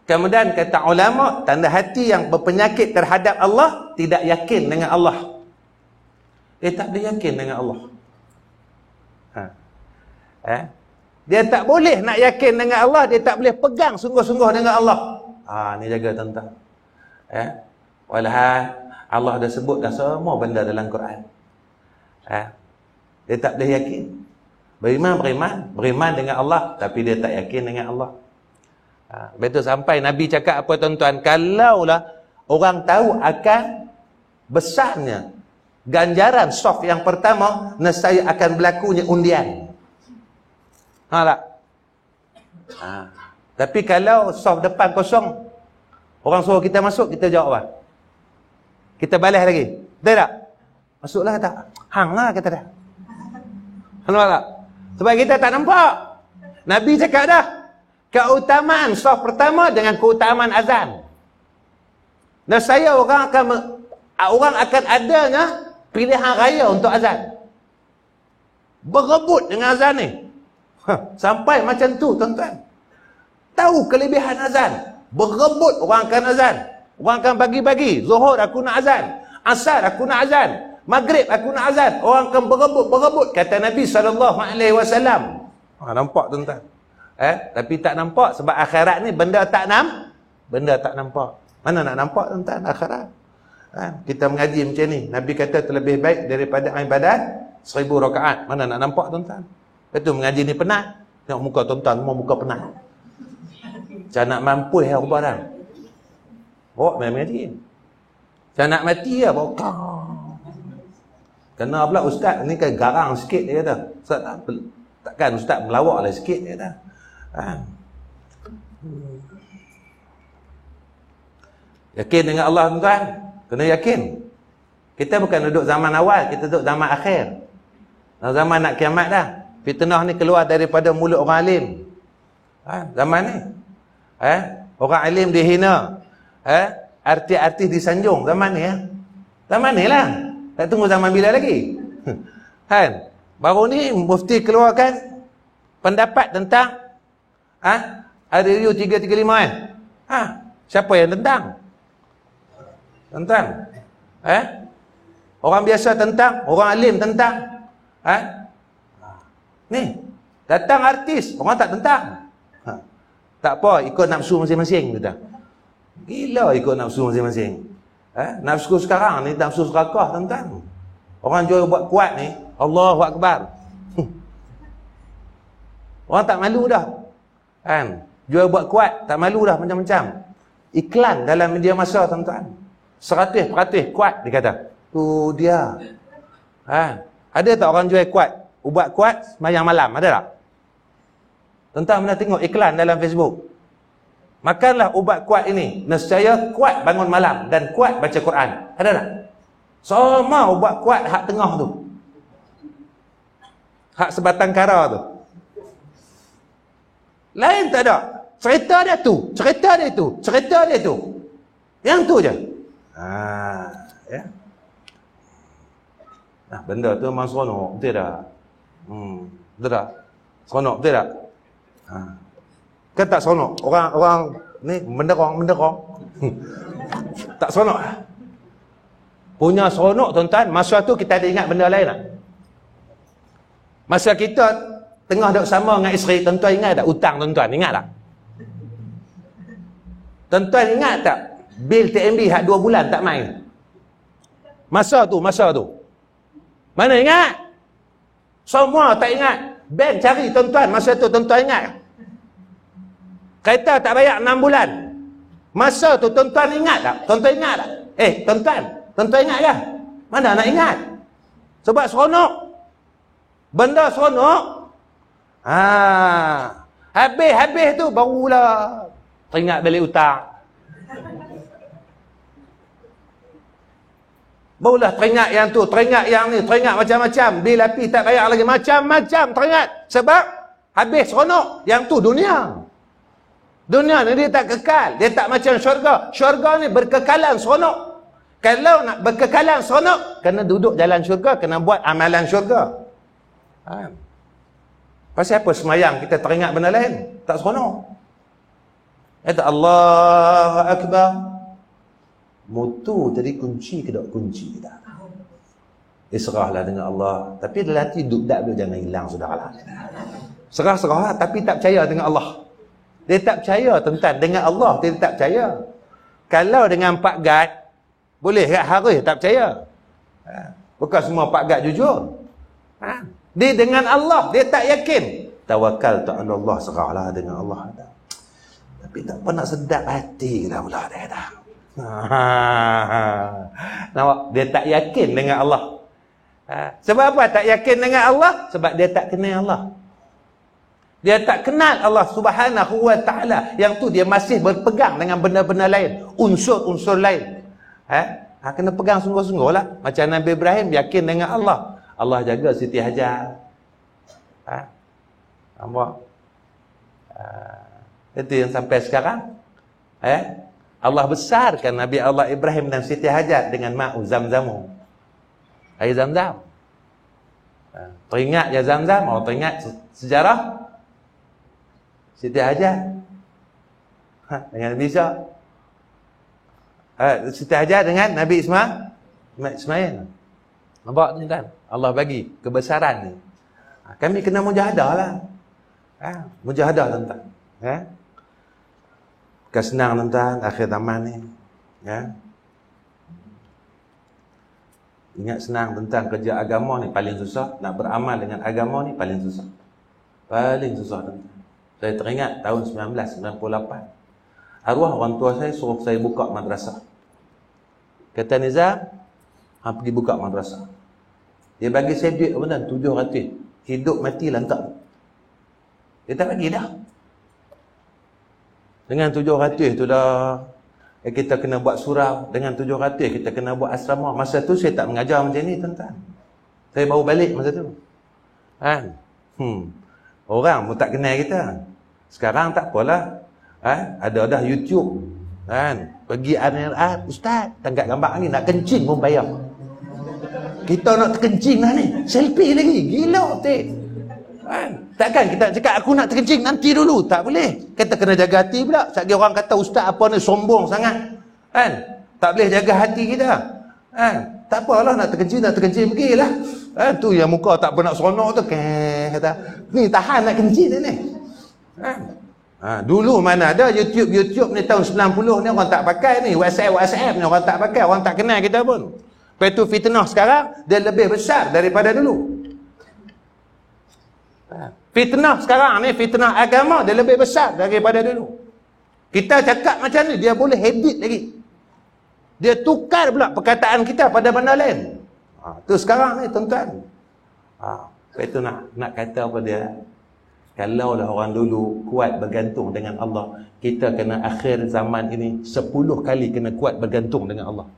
Kemudian kata ulama, tanda hati yang berpenyakit terhadap Allah, tidak yakin dengan Allah. Dia tak boleh yakin dengan Allah. Dia tak boleh nak yakin dengan Allah, dia tak boleh pegang sungguh-sungguh dengan Allah. Ni jaga tuan-tuan. Walhal Allah dah sebut dah semua benda dalam Quran. Dia tak boleh yakin. Beriman dengan Allah, tapi dia tak yakin dengan Allah. Betul sampai Nabi cakap apa tuan-tuan, kalaulah orang tahu akan besarnya ganjaran soft yang pertama, nescaya akan berlakunya undian. Tak? Tapi kalau soft depan kosong, orang suruh kita masuk, kita jawab apa? Kita balas lagi. Betul tak? Masuklah kata. Hang lah kata dah. Nampak tak? Sebab kita tak nampak. Nabi cakap dah, keutamaan soft pertama dengan keutamaan azan. Dan saya orang akan adanya pilihan raya untuk azan. Berebut dengan azan ni. Sampai macam tu tuan-tuan. Tahu kelebihan azan. Berebut orang akan azan. Orang akan bagi-bagi. Zuhur aku nak azan. Asar aku nak azan. Maghrib aku nak azan. Orang akan berebut. Kata Nabi SAW. Nampak tuan-tuan. Tapi tak nampak sebab akhirat ni benda tak nampak. Mana nak nampak tuan-tuan akhirat? Kita mengaji macam ni, Nabi kata terlebih baik daripada ibadat 1000 rakaat. Mana nak nampak tuan-tuan? Betul mengaji ni penat. Tengok muka tuan-tuan, semua muka penat. Macam nak mampu orang barang. Bawa main mengaji. Macam nak mati ya, bawa. Kena pula ustaz ni kan garang sikit dia kata. Ustaz takkan ustaz melawak lah sikit dia kata. Yakin dengan Allah tuan-tuan. Kena yakin. Kita bukan duduk zaman awal, kita duduk zaman akhir. Zaman nak kiamat dah. Fitnah ni keluar daripada mulut orang alim. Zaman ni. Orang alim dihina. Artis-artis disanjung. Zaman ni Zaman ni lah. Tak tunggu zaman bila lagi. Baru ni mufti keluarkan pendapat tentang RU 335 siapa yang tentang? Tuan-tuan, orang biasa tentang, orang alim tentang. Ni datang artis, orang tak tentang. Tak apa, ikut nafsu masing-masing kita. Gila ikut nafsu masing-masing. Nafsu sekarang ni nafsu serakah tuan-tuan. Orang jual buat kuat ni, Allahu Akbar. Orang tak malu dah. Jual buat kuat, tak malu dah macam-macam. Iklan dalam media massa tuan-tuan. 100% kuat dia kata. Tu dia. Ada tak orang jual kuat? Ubat kuat sembahyang malam, ada tak? Tuan-tuan pernah tengok iklan dalam Facebook? Makanlah ubat kuat ini, nescaya kuat bangun malam dan kuat baca Quran. Ada tak? Semua ubat kuat hak tengah tu. Hak sebatang kara tu. Lain tak ada. Cerita dia tu, cerita dia tu, cerita dia tu. Yang tu je. Benda tu memang seronok, betul tak? Betul tak? Seronok, betul tak? Kan tak seronok? Orang ni menderang. Tak seronok. Punya seronok tuan-tuan, masa tu kita ada ingat benda lain tak? Masa kita tengah duduk sama dengan isteri, tuan-tuan ingat tak? Hutang tuan-tuan, ingat tak? Tuan-tuan ingat tak? Bil TMB hak 2 bulan tak main. Masa tu. Mana ingat? Semua tak ingat. Bank cari tuan-tuan, masa tu tuan-tuan ingat? Kereta tak bayar 6 bulan. Masa tu tuan-tuan ingat tak? Tuan-tuan ingat tak? Tuan-tuan ingat kan? Mana nak ingat? Sebab seronok. Benda seronok. Habis tu barulah teringat balik hutang. Barulah teringat yang tu, teringat yang ni, teringat macam-macam. Bil api tak bayar lagi, macam-macam teringat. Sebab habis seronok. Yang tu dunia. Dunia ni dia tak kekal. Dia tak macam syurga. Syurga ni berkekalan seronok. Kalau nak berkekalan seronok, kena duduk jalan syurga, kena buat amalan syurga. Pasal apa semayang kita teringat benda lain? Tak seronok. Kata Allahu Akbar. Motor tadi kunci ke tak kunci ke tak? Serahlah dengan Allah. Tapi dalam hati duduk tak boleh, jangan hilang saudara. Serah-serah tapi tak percaya dengan Allah. Dia tak percaya tuan-tuan. Dengan Allah dia tak percaya. Kalau dengan Pak Gad, boleh tak harus tak percaya? Bukan semua Pak Gad jujur. Dia dengan Allah dia tak yakin. Tawakal tak Allah, serahlah dengan Allah. Tapi tak pernah sedap hati lah pula dia dah. Nampak? Dia tak yakin dengan Allah. Sebab apa tak yakin dengan Allah? Sebab dia tak kenal Allah. Dia tak kenal Allah Subhanahu wa ta'ala. Yang tu dia masih berpegang dengan benda-benda lain, unsur-unsur lain. Kena pegang sungguh-sungguh lah. Macam Nabi Ibrahim yakin dengan Allah. Allah jaga Siti Hajar. Nampak? Itu yang sampai sekarang. Allah besarkan Nabi Allah Ibrahim dan Siti Hajar dengan ma'u Zamzamu. Air Zamzam. Teringat je Zamzam, mau teringat sejarah Siti Hajar dengan Nabi Isa. Siti Hajar dengan Nabi Ismail. Nampak ni kan? Allah bagi kebesaran ni. Kami kena mujahadah lah. Mujahadah tentang. Bukan senang tentang akhir zaman ni. Ingat senang tentang kerja agama ni paling susah. Nak beramal dengan agama ni paling susah. Paling susah tentang. Saya teringat tahun 1998. Arwah orang tua saya suruh saya buka madrasah. Kata Nizam, pergi buka madrasah. Dia bagi saya duit apa dah? 700. Hidup mati lantak. Dia tak bagi dah. Dengan 700 tu dah kita kena buat surau. Dengan 700 kita kena buat asrama. Masa tu saya tak mengajar macam ni tuan-tuan. Saya baru balik masa tu. Orang pun tak kenal kita. Sekarang tak apalah. Ada dah YouTube. Pergi RNR, ustaz, tangkap gambar ni nak kencing pun bayar. Kita nak terkencing dah ni. Selfie lagi. Gila betul. Takkan kita cakap aku nak terkencing nanti dulu. Tak boleh. Kita kena jaga hati pula. Sekali orang kata ustaz apa ni sombong sangat. Tak boleh jaga hati kita. Tak apalah nak terkencing pergilah. Tu yang muka tak pernah seronok tu. Kata, ni tahan nak kencing ni. Dulu mana ada YouTube ni tahun 90 ni orang tak pakai ni. WhatsApp ni orang tak pakai. Orang tak kenal kita pun. Lepas tu fitnah sekarang dia lebih besar daripada dulu. Fitnah sekarang ni, fitnah agama dia lebih besar daripada dulu. Kita cakap macam ni, dia boleh edit lagi. Dia tukar pula perkataan kita pada benda lain. Tu sekarang ni tuan-tuan. Lepas tu nak kata apa dia? Kalaulah orang dulu kuat bergantung dengan Allah, kita kena akhir zaman ini 10 kali kena kuat bergantung dengan Allah.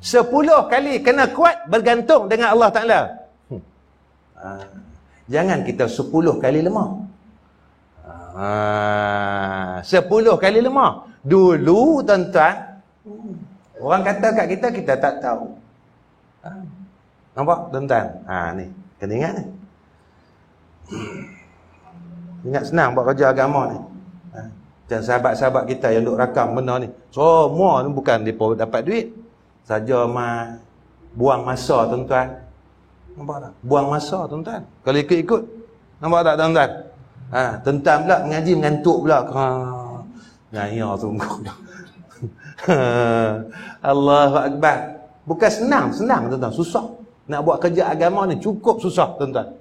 10 kali kena kuat bergantung dengan Allah Ta'ala. Jangan kita 10 kali lemah. 10 kali lemah. Dulu tuan-tuan, orang kata kat kita, kita tak tahu. Nampak tuan-tuan? Ni, kena ingat ni. Ingat senang buat kerja agama ni. Dan sahabat-sahabat kita yang duk rakam benda ni, semua ni bukan mereka dapat duit. Saja buang masa tuan-tuan. Nampak tak? Buang masa tuan-tuan. Kalau ikut-ikut, nampak tak tuan-tuan? Tuan-tuan pula mengaji mengantuk pula. Ngaya sungguh. Allahu Akbar. Bukan senang tuan-tuan, susah. Nak buat kerja agama ni cukup susah tuan-tuan.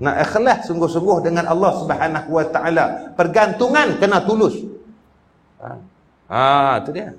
Nak ikhlas sungguh-sungguh dengan Allah Subhanahu wa ta'ala. Pergantungan kena tulus. Itu dia.